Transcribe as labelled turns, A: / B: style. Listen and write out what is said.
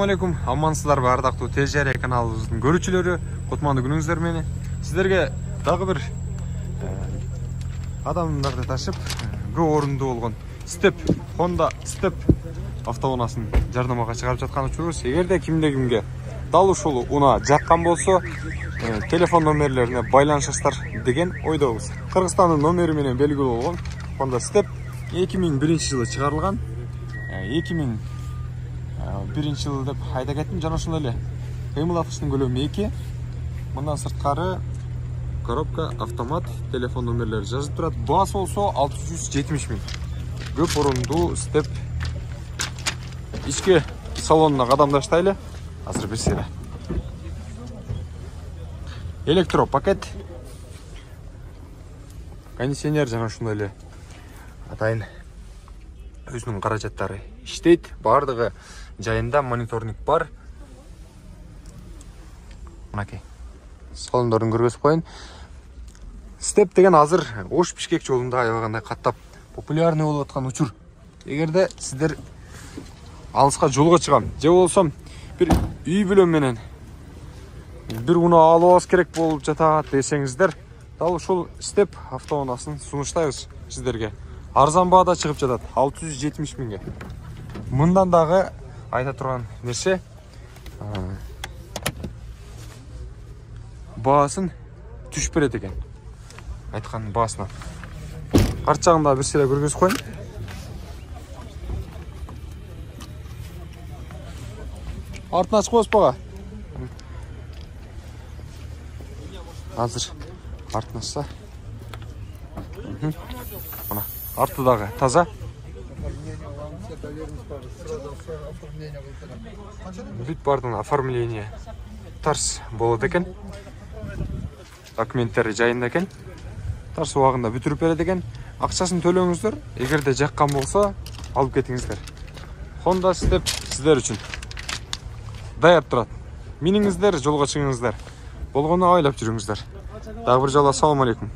A: Assalamu alaikum. Амансыздар ба ардактуу Тежаре каналыбыздын көрүүчүлөрү. Кутмандуу күнүңүздөр менен. Сиздерге дагы бир адамдарды ташып, көп орунду болгон Honda Step автоунаасын жардамга чыгарып жаткан учурубуз. Эгерде кимге дал ушул унаа жаккан болсо, телефон номерлерине байланышыңыздар деген ойдобуз. Кыргызстандын номери менен белгилүү болгон Honda Step 2001-жылы чыгарылган. 2001-жылы деп айта кеттим, жана ошондой эле кыймыл аткычтын көлөмү 2. Мындан сырткары коробка автомат, телефон номерлери жазып турат. Баасы болсо 670 000. Көп орунду Step. Ички салонуна кадамдаштайлы. Азыр бирсире. Электропакет, кондиционер жана ошондой эле атайын өзүнүн каражаттары иштейт. Бардыгы жайында, мониторник бар. Мынакей салондорун көргөзүп коюн. Step деген азыр Ош Бишкек жолунда аябагандай каттап популярный болуп аткан учур. Эгерде сиздер алыска жолго чыгам, же болсом бир үй бүлө менен бир унаа алабыз керек болуп жатат десеңиздер, дал ушул Step автоунаасын сунуштайбыз сиздерге. Арзан баада чыгып жатат, 670 000. Мындан дагы айта турган нерсе, баасын түшүп берет экен. Айткан баасына. Арт жагында бир сыйра көргөзүп коюн. Артын ачып коебуз бага. Азыр артын ачса. Мына арты дагы таза. Бүт бардын оформление тарс болот экен. Документтери жайында экен. Тарс убагында бүтүрүп берет экен. Акчасын төлөңүздөр. Эгерде жаккан болсо, алып кетиңиздер. Honda Step сиздер үчүн даяр турат. Миниңиздер, жолго чыгыңыздар. Болгону айлап жүрүңүздөр. Дагы бир жолу ассаламу алейкум.